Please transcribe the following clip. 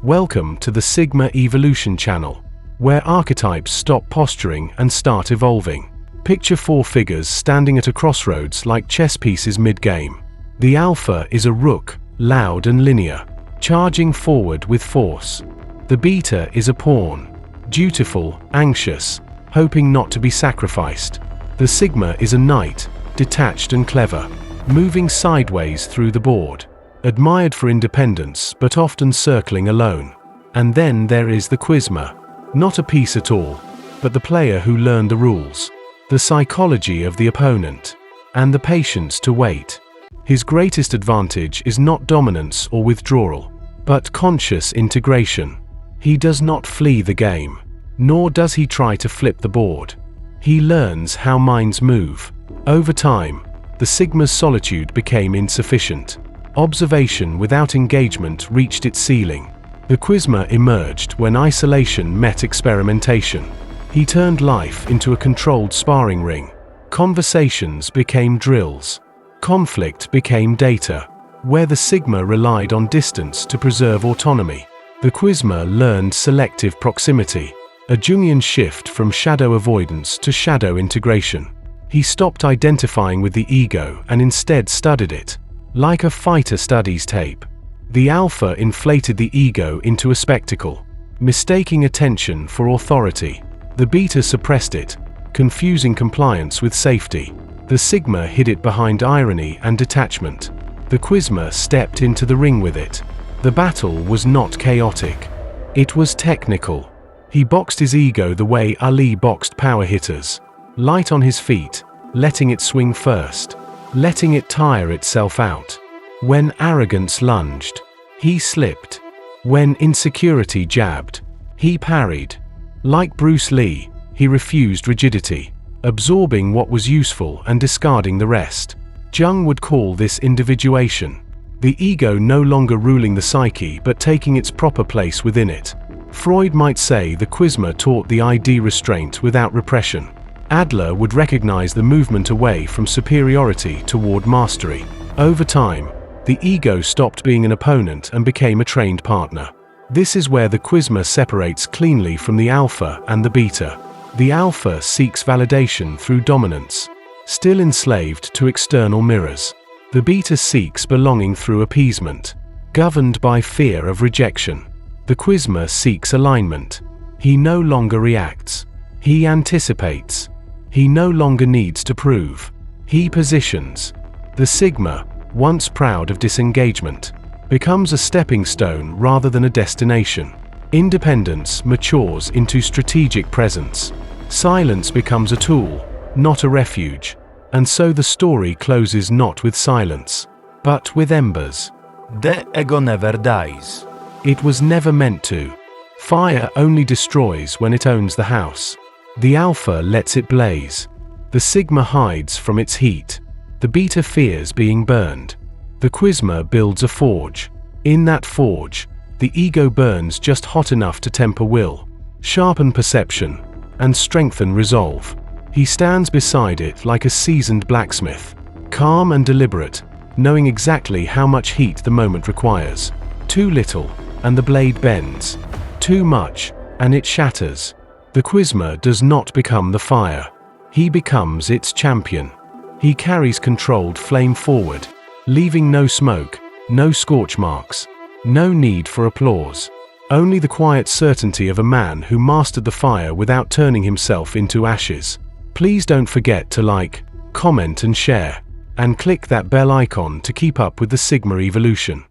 Welcome to the Sigma Evolution channel, where archetypes stop posturing and start evolving. Picture four figures standing at a crossroads like chess pieces mid-game. The alpha is a rook, loud and linear, charging forward with force. The beta is a pawn, dutiful, anxious, hoping not to be sacrificed. The sigma is a knight, detached and clever, moving sideways through the board, admired for independence but often circling alone. And then there is the Quizma, not a piece at all, but the player who learned the rules, the psychology of the opponent, and the patience to wait. His greatest advantage is not dominance or withdrawal, but conscious integration. He does not flee the game, nor does he try to flip the board. He learns how minds move. Over time, the Sigma's solitude became insufficient. Observation without engagement reached its ceiling. The Quizma emerged when isolation met experimentation. He turned life into a controlled sparring ring. Conversations became drills. Conflict became data, where the Sigma relied on distance to preserve autonomy. The Quizma learned selective proximity, a Jungian shift from shadow avoidance to shadow integration. He stopped identifying with the ego and instead studied it, like a fighter studies tape. The alpha inflated the ego into a spectacle, mistaking attention for authority. The beta suppressed it, confusing compliance with safety. The sigma hid it behind irony and detachment. The Quizma stepped into the ring with it. The battle was not chaotic. It was technical. He boxed his ego the way Ali boxed power hitters. Light on his feet, letting it swing first, letting it tire itself out. When arrogance lunged, he slipped. When insecurity jabbed, he parried. Like Bruce Lee, he refused rigidity, absorbing what was useful and discarding the rest. Jung would call this individuation, the ego no longer ruling the psyche but taking its proper place within it. Freud might say the Quizma taught the ID restraint without repression. Adler would recognize the movement away from superiority toward mastery. Over time, the ego stopped being an opponent and became a trained partner. This is where the Quizma separates cleanly from the alpha and the beta. The alpha seeks validation through dominance, still enslaved to external mirrors. The beta seeks belonging through appeasement, governed by fear of rejection. The Quizma seeks alignment. He no longer reacts. He anticipates. He no longer needs to prove. He positions. The sigma, once proud of disengagement, becomes a stepping stone rather than a destination. Independence matures into strategic presence. Silence becomes a tool, not a refuge. And so the story closes not with silence, but with embers. The ego never dies. It was never meant to. Fire only destroys when it owns the house. The alpha lets it blaze. The sigma hides from its heat. The beta fears being burned. The Quizma builds a forge. In that forge, the ego burns just hot enough to temper will, sharpen perception, and strengthen resolve. He stands beside it like a seasoned blacksmith, calm and deliberate, knowing exactly how much heat the moment requires. Too little, and the blade bends. Too much, and it shatters. The Quizma does not become the fire. He becomes its champion. He carries controlled flame forward, leaving no smoke, no scorch marks, no need for applause. Only the quiet certainty of a man who mastered the fire without turning himself into ashes. Please don't forget to like, comment and share, and click that bell icon to keep up with the Sigma evolution.